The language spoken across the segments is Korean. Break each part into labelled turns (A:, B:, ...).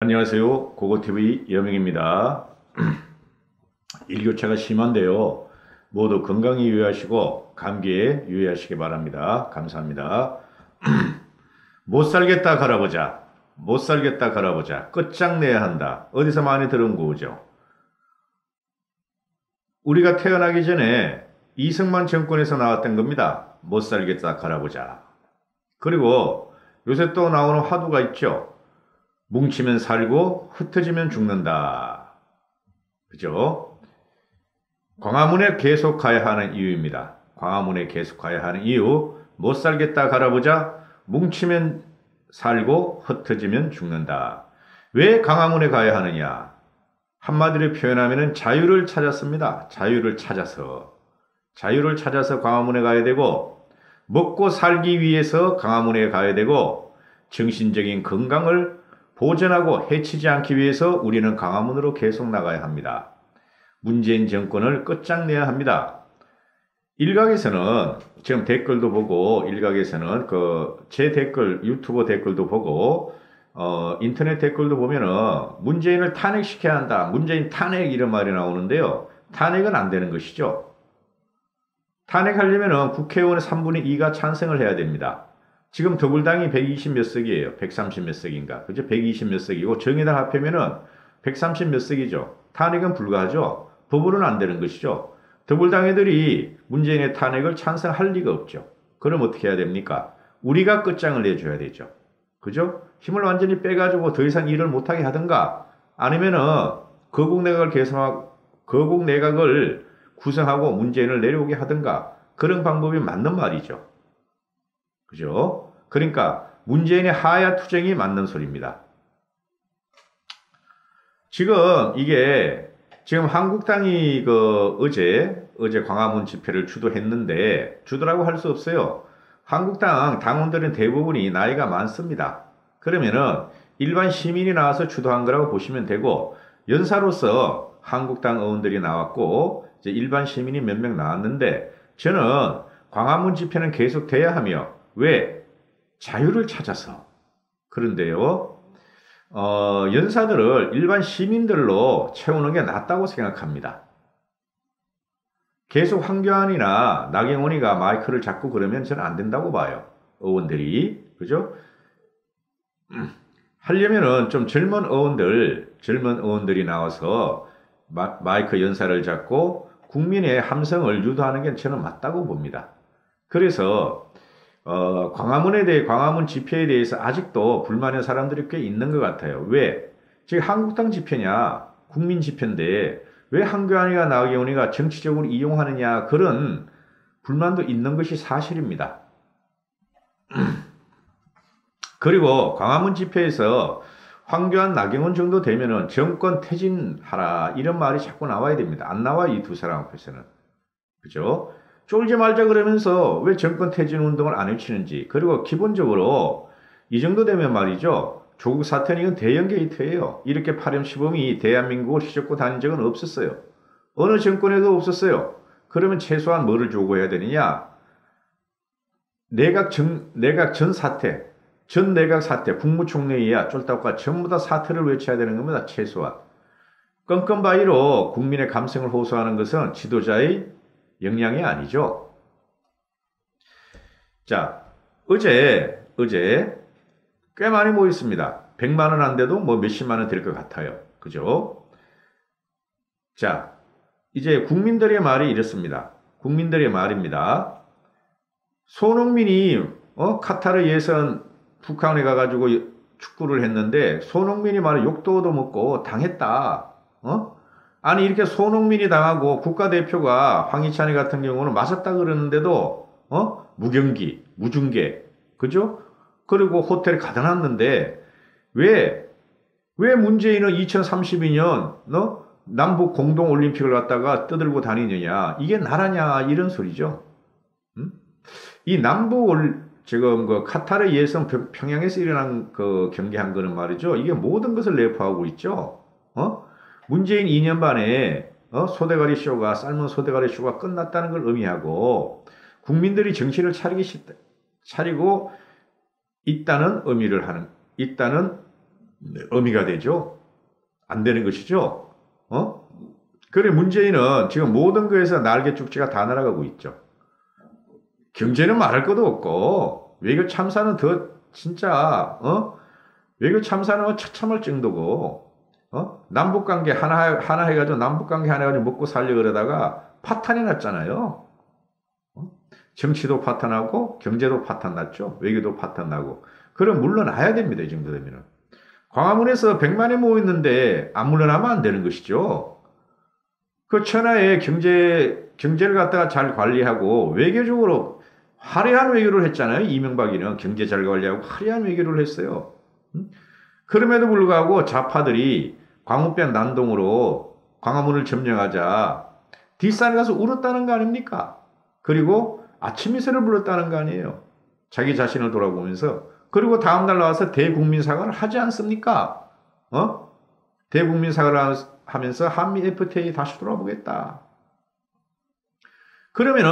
A: 안녕하세요. 고고TV 여명입니다. 일교차가 심한데요. 모두 건강에 유의하시고 감기에 유의하시기 바랍니다. 감사합니다. 못 살겠다 갈아보자. 못 살겠다 갈아보자. 끝장내야 한다. 어디서 많이 들은 거죠? 우리가 태어나기 전에 이승만 정권에서 나왔던 겁니다. 못 살겠다 갈아보자. 그리고 요새 또 나오는 화두가 있죠. 뭉치면 살고 흩어지면 죽는다. 그죠? 광화문에 계속 가야 하는 이유입니다. 광화문에 계속 가야 하는 이유. 못 살겠다 갈아보자. 뭉치면 살고 흩어지면 죽는다. 왜 광화문에 가야 하느냐? 한마디로 표현하면 자유를 찾았습니다. 자유를 찾아서. 자유를 찾아서 광화문에 가야 되고, 먹고 살기 위해서 광화문에 가야 되고, 정신적인 건강을 보전하고 해치지 않기 위해서 우리는 광화문으로 계속 나가야 합니다. 문재인 정권을 끝장내야 합니다. 일각에서는 지금 댓글도 보고 일각에서는 제 댓글 유튜브 댓글도 보고 인터넷 댓글도 보면은 문재인을 탄핵시켜야 한다. 문재인 탄핵 이런 말이 나오는데요. 탄핵은 안 되는 것이죠. 탄핵하려면은 국회의원의 3분의 2가 찬성을 해야 됩니다. 지금 더불당이 120 몇 석이에요. 130 몇 석인가. 그죠? 120 몇 석이고 정의당 합하면은 130 몇 석이죠. 탄핵은 불가하죠. 법으로는 안 되는 것이죠. 더불당 애들이 문재인의 탄핵을 찬성할 리가 없죠. 그럼 어떻게 해야 됩니까? 우리가 끝장을 내줘야 되죠. 그죠? 힘을 완전히 빼가지고 더 이상 일을 못하게 하든가 아니면은 거국 내각을 구성하고 문재인을 내려오게 하든가 그런 방법이 맞는 말이죠. 그죠? 그러니까 문재인의 하야 투쟁이 맞는 소리입니다. 지금 한국당이 어제 광화문 집회를 주도했는데 주도라고 할 수 없어요. 한국당 당원들은 대부분이 나이가 많습니다. 그러면은 일반 시민이 나와서 주도한 거라고 보시면 되고 연사로서 한국당 의원들이 나왔고 이제 일반 시민이 몇 명 나왔는데 저는 광화문 집회는 계속 돼야 하며 왜? 자유를 찾아서. 그런데요, 연사들을 일반 시민들로 채우는 게 낫다고 생각합니다. 계속 황교안이나 나경원이가 마이크를 잡고 그러면 저는 안 된다고 봐요. 의원들이. 그죠? 하려면은 좀 젊은 의원들이 나와서 마이크 연사를 잡고 국민의 함성을 유도하는 게 저는 맞다고 봅니다. 그래서 광화문 집회에 대해서 아직도 불만의 사람들이 꽤 있는 것 같아요. 왜? 지금 한국당 집회냐, 국민 집회인데, 왜 한교안이가 나경원이가 정치적으로 이용하느냐, 그런 불만도 있는 것이 사실입니다. 그리고 광화문 집회에서 황교안, 나경원 정도 되면은 정권 퇴진하라, 이런 말이 자꾸 나와야 됩니다. 안 나와요, 이 두 사람 앞에서는. 그죠? 쫄지 말자 그러면서 왜 정권 퇴진 운동을 안 외치는지. 그리고 기본적으로 이 정도 되면 말이죠. 조국 사태는 이건 대형 게이트예요. 이렇게 파렴시범이 대한민국을 휘젓고 다닌 적은 없었어요. 어느 정권에도 없었어요. 그러면 최소한 뭐를 요구해야 되느냐? 내각 전 사태, 전 내각 사태, 국무총리야 쫄딱과 전부 다 사태를 외쳐야 되는 겁니다. 최소한. 껌껌바위로 국민의 감성을 호소하는 것은 지도자의 역량이 아니죠. 자, 어제 꽤 많이 모였습니다. 100만 원 안 돼도 뭐 몇십만 원 될 것 같아요. 그죠? 자, 이제 국민들의 말이 이렇습니다. 국민들의 말입니다. 손흥민이 카타르 예선 북한에 가가지고 축구를 했는데 손흥민이 말을 욕도 얻어먹고 당했다. 아니 이렇게 손흥민이 당하고 국가대표가 황희찬이 같은 경우는 맞았다 그러는데도 무경기, 무중계, 그죠? 그리고 호텔에 가둬놨는데 왜 문재인은 2032년 남북 공동올림픽을 갖다가 떠들고 다니느냐, 이게 나라냐, 이런 소리죠. 이 지금 카타르 예선 평양에서 일어난 경기한 거는 말이죠. 이게 모든 것을 내포하고 있죠. 문재인 2년 반에 삶은 소대가리 쇼가 끝났다는 걸 의미하고 국민들이 정신을 차리고 있다는 의미가 되죠. 안 되는 것이죠. 그래 문재인은 지금 모든 거에서 날개 축지가 다 날아가고 있죠. 경제는 말할 것도 없고 외교 참사는 더 진짜 외교 참사는 처참할 정도고 남북 관계 하나 해가지고 남북 관계 하나 해가지고 먹고 살려 그러다가 파탄이 났잖아요. 정치도 파탄나고 경제도 파탄났죠. 외교도 파탄나고. 그럼 물러나야 됩니다. 이 정도 되면은. 광화문에서 100만이 모였는데 안 물러나면 안 되는 것이죠. 그 천하의 경제를 갖다가 잘 관리하고 외교적으로 화려한 외교를 했잖아요. 이명박이는 경제 잘 관리하고 화려한 외교를 했어요. 그럼에도 불구하고 좌파들이 광우병 난동으로 광화문을 점령하자 뒷산에 가서 울었다는 거 아닙니까? 그리고 아침 미세를 불렀다는 거 아니에요. 자기 자신을 돌아보면서. 그리고 다음날 나와서 대국민 사과를 하지 않습니까? 대국민 사과를 하면서 한미 FTA 다시 돌아보겠다. 그러면은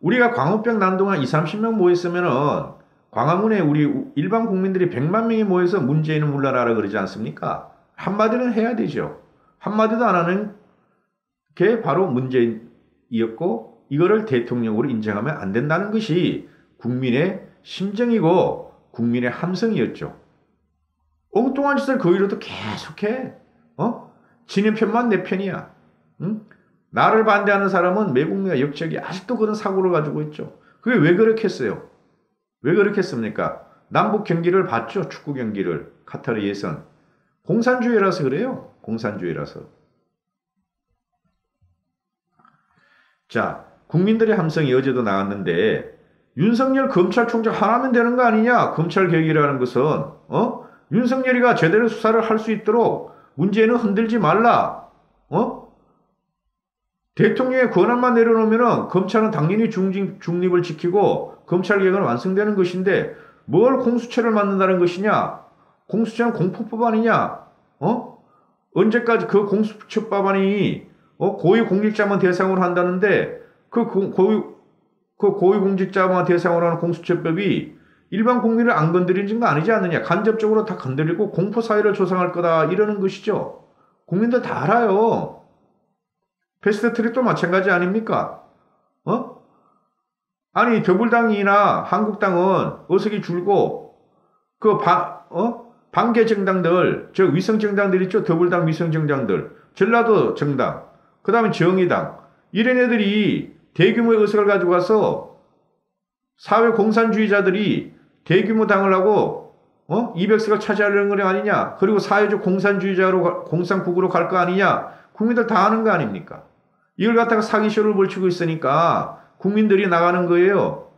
A: 우리가 광우병 난동한 20-30명 모였으면은 광화문에 우리 일반 국민들이 100만 명이 모여서 문재인은 물러나라 그러지 않습니까? 한마디는 해야 되죠. 한마디도 안 하는 게 바로 문재인이었고 이거를 대통령으로 인정하면 안 된다는 것이 국민의 심정이고 국민의 함성이었죠. 엉뚱한 짓을 그 위로도 계속해. 지네 편만 내 편이야. 응? 나를 반대하는 사람은 매국노와 역적이 아직도 그런 사고를 가지고 있죠. 그게 왜 그렇게 했어요? 왜 그렇게 했습니까? 남북 경기를 봤죠. 축구 경기를. 카타르 예선. 공산주의라서 그래요. 공산주의라서. 자, 국민들의 함성이 어제도 나왔는데 윤석열 검찰총장 하나면 되는 거 아니냐? 검찰개혁이라는 것은 윤석열이가 제대로 수사를 할 수 있도록 문재인은 흔들지 말라. 대통령의 권한만 내려놓으면 검찰은 당연히 중립을 지키고 검찰개혁은 완성되는 것인데 뭘 공수처를 만든다는 것이냐? 공수처는 공포법 아니냐? 언제까지 그 공수처법안이 고위공직자만 대상으로 한다는데 그 고위공직자만 대상으로 하는 공수처법이 일반 국민을 안 건드리는 거 아니지 않느냐. 간접적으로 다 건드리고 공포사회를 조성할 거다 이러는 것이죠. 국민들 다 알아요. 패스트트랙도 마찬가지 아닙니까? 아니 더불당이나 한국당은 어석이 줄고 그 반개 정당들, 저 위성 정당들 있죠. 더불당 위성 정당들, 전라도 정당, 그 다음에 정의당 이런 애들이 대규모의 의석을 가지고 가서 사회 공산주의자들이 대규모 당을 하고 200석을 차지하려는 거 아니냐. 그리고 사회적 공산주의자로 공산국으로 갈 거 아니냐. 국민들 다 아는 거 아닙니까? 이걸 갖다가 사기쇼를 벌치고 있으니까 국민들이 나가는 거예요.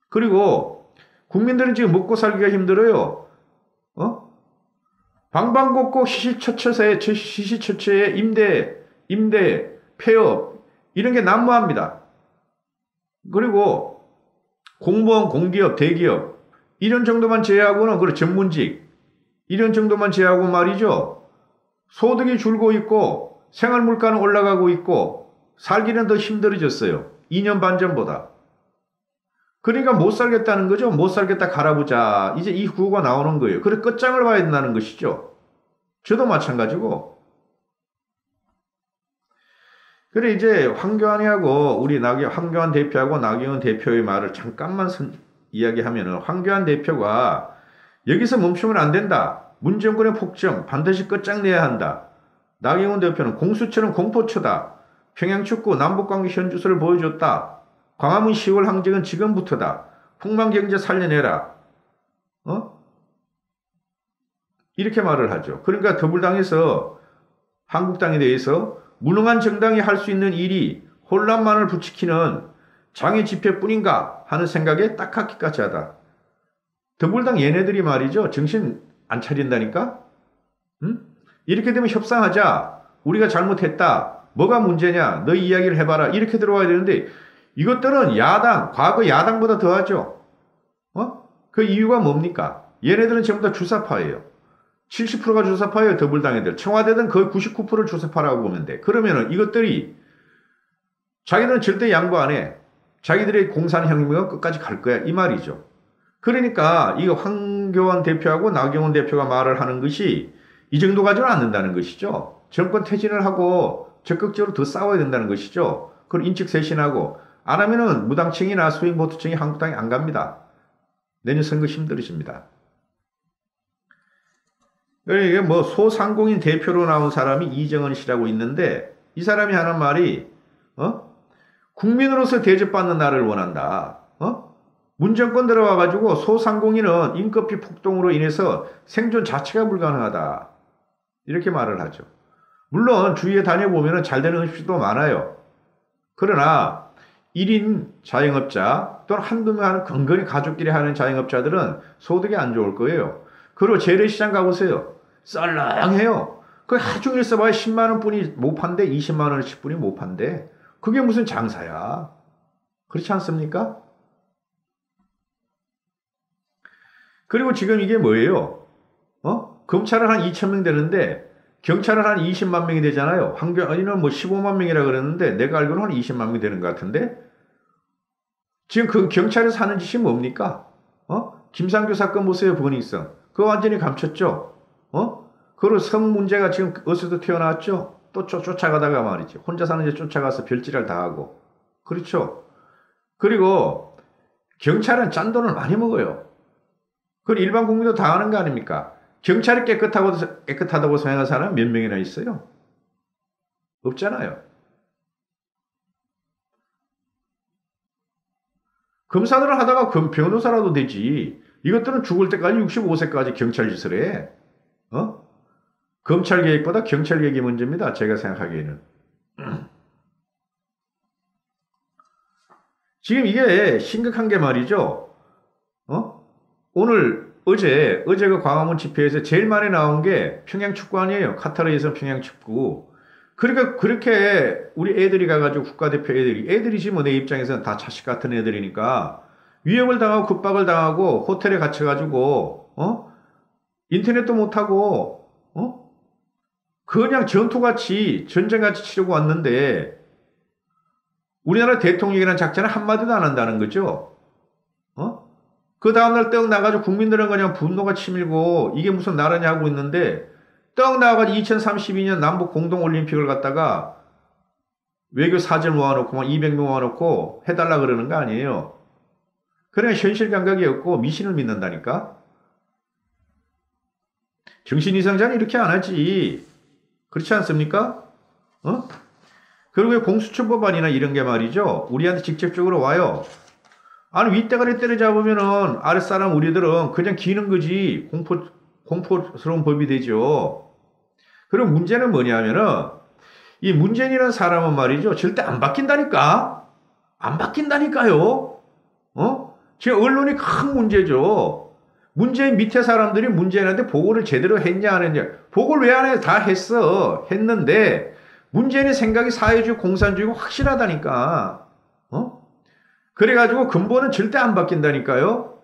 A: 그리고 국민들은 지금 먹고 살기가 힘들어요. 방방곡곡 시시처처의 임대, 폐업 이런 게 난무합니다. 그리고 공무원, 공기업, 대기업 이런 정도만 제외하고는 그리고 전문직 이런 정도만 제외하고 말이죠. 소득이 줄고 있고 생활물가는 올라가고 있고 살기는 더 힘들어졌어요. 2년 반 전보다. 그러니까 못 살겠다는 거죠. 못 살겠다 갈아보자. 이제 이 구호가 나오는 거예요. 그래 끝장을 봐야 된다는 것이죠. 저도 마찬가지고. 그래 이제 황교안이하고 우리 황교안 대표하고 나경원 대표의 말을 잠깐만 이야기하면은 황교안 대표가 여기서 멈추면 안 된다. 문 정권의 폭정 반드시 끝장내야 한다. 나경원 대표는 공수처는 공포처다. 평양축구 남북관계 현주소를 보여줬다. 광화문 10월 항쟁은 지금부터다. 풍망경제 살려내라. 이렇게 말을 하죠. 그러니까 더불당에서 한국당에 대해서 무능한 정당이 할 수 있는 일이 혼란만을 부추기는 장애 집회뿐인가 하는 생각에 딱하기까지 하다. 더불당 얘네들이 말이죠. 정신 안 차린다니까? 이렇게 되면 협상하자. 우리가 잘못했다. 뭐가 문제냐? 너 이야기를 해봐라. 이렇게 들어와야 되는데 이것들은 과거 야당보다 더하죠. 그 이유가 뭡니까? 얘네들은 전부 다 주사파예요. 70%가 주사파예요. 더불당 애들. 청와대는 거의 99%를 주사파라고 보면 돼. 그러면은 이것들이 자기들은 절대 양보 안 해. 자기들의 공산혁명은 끝까지 갈 거야. 이 말이죠. 그러니까 이거 황교안 대표하고 나경원 대표가 말을 하는 것이 이 정도 가지고는 안 된다는 것이죠. 정권 퇴진을 하고 적극적으로 더 싸워야 된다는 것이죠. 그걸 인적 쇄신하고 안 하면은 무당층이나 수행보수층이 한국당에 안 갑니다. 내년 선거 힘들으십니다. 이게 뭐 소상공인 대표로 나온 사람이 이정은 씨라고 있는데 이 사람이 하는 말이 국민으로서 대접받는 나를 원한다. 문정권 들어와가지고 소상공인은 인건비 폭등으로 인해서 생존 자체가 불가능하다. 이렇게 말을 하죠. 물론 주위에 다녀보면 잘 되는 음식도 많아요. 그러나 1인 자영업자 또는 한두 명 하는 근근히 가족끼리 하는 자영업자들은 소득이 안 좋을 거예요. 그리고 재래시장 가보세요. 썰렁해요. 그 하중일 써봐야 10만 원뿐이 못 판대, 20만 원씩 뿐이 못 판대. 그게 무슨 장사야. 그렇지 않습니까? 그리고 지금 이게 뭐예요? 검찰은 한 2,000명 되는데 경찰은 한 20만 명이 되잖아요. 황교안이는 뭐 15만 명이라 그랬는데 내가 알기로는 한 20만 명 되는 것 같은데 지금 그 경찰에서 하는 짓이 뭡니까? 김상조 사건 보세요. 버닝썬. 그거 완전히 감췄죠? 그리고 성 문제가 지금 어디서도 튀어나왔죠? 또 쫓아가다가 말이죠. 혼자 사는 데 쫓아가서 별지랄 다 하고. 그렇죠? 그리고 경찰은 짠돈을 많이 먹어요. 그건 일반 국민도 당하는 거 아닙니까? 경찰이 깨끗하다고 생각하는 사람은 몇 명이나 있어요? 없잖아요. 검사들을 하다가 변호사라도 되지. 이것들은 죽을 때까지 65세까지 경찰 짓을 해. 검찰 개혁보다 경찰 개혁이 문제입니다. 제가 생각하기에는. 지금 이게 심각한 게 말이죠. 어제 그 광화문 집회에서 제일 많이 나온 게 평양축구 아니에요. 카타르에서 평양축구. 그러니까 그렇게 우리 애들이 가가지고 국가대표 애들이지 뭐 내 입장에서는 다 자식 같은 애들이니까 위협을 당하고 급박을 당하고 호텔에 갇혀가지고 인터넷도 못하고 그냥 전투같이 전쟁같이 치르고 왔는데 우리나라 대통령이라는 작전은 한마디도 안 한다는 거죠. 그 다음날 떡 나가지고 국민들은 그냥 분노가 치밀고 이게 무슨 나라냐 하고 있는데 떡 나와가지고 2032년 남북 공동올림픽을 갖다가 외교 사절 모아놓고 막 200명 모아놓고 해달라 그러는 거 아니에요. 그러니까 현실 감각이 없고 미신을 믿는다니까. 정신 이상자는 이렇게 안 하지. 그렇지 않습니까? 그리고 공수처법안이나 이런 게 말이죠. 우리한테 직접적으로 와요. 아니 윗대가리 때려잡으면은 아랫사람 우리들은 그냥 기는 거지. 공포스러운 법이 되죠. 그리고 문제는 뭐냐면은 이 문재인이라는 사람은 말이죠. 절대 안 바뀐다니까. 안 바뀐다니까요. 지금 언론이 큰 문제죠. 문재인 밑에 사람들이 문재인한테 보고를 제대로 했냐 안 했냐. 보고를 왜 안 해? 다 했는데 문재인의 생각이 사회주의 공산주의가 확실하다니까. 그래가지고 근본은 절대 안 바뀐다니까요.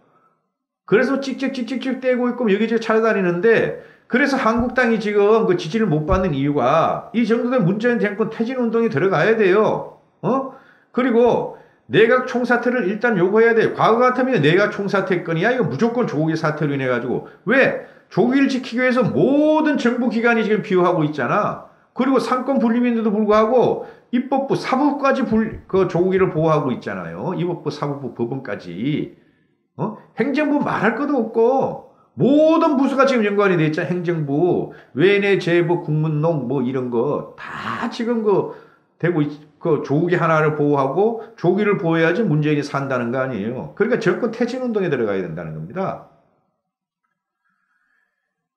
A: 그래서 찍찍 떼고 있고 여기저기 찾아다니는데 그래서 한국당이 지금 그 지지를 못 받는 이유가 이 정도 된 문재인 정권 퇴진 운동에 들어가야 돼요. 그리고 내각 총사퇴를 일단 요구해야 돼요. 과거 같으면 내각 총사퇴권이야 이거 무조건 조국의 사퇴로 인해 가지고 왜 조국을 지키기 위해서 모든 정부 기관이 지금 비호하고 있잖아. 그리고 상권 분립인데도 불구하고 입법부, 사법부까지 그 조국이를 보호하고 있잖아요. 입법부, 사법부, 법원까지. 행정부 말할 것도 없고 모든 부서가 지금 연관이 돼 있잖아. 행정부, 외내, 재부, 국문농 뭐 이런 거 다 지금 되고 그 조국이 하나를 보호하고 조국을 보호해야지 문재인이 산다는 거 아니에요. 그러니까 정권 퇴진 운동에 들어가야 된다는 겁니다.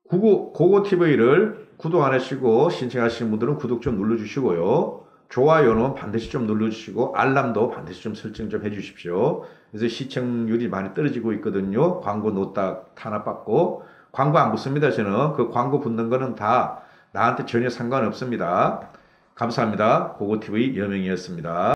A: 고고TV를 구독 안 하시고 신청하시는 분들은 구독 좀 눌러주시고요. 좋아요는 반드시 좀 눌러주시고 알람도 반드시 좀 설정 좀 해주십시오. 그래서 시청률이 많이 떨어지고 있거든요. 광고 놓다 탄압받고 광고 안 붙습니다. 저는 그 광고 붙는 거는 다 나한테 전혀 상관없습니다. 감사합니다. 고고TV 여명이었습니다.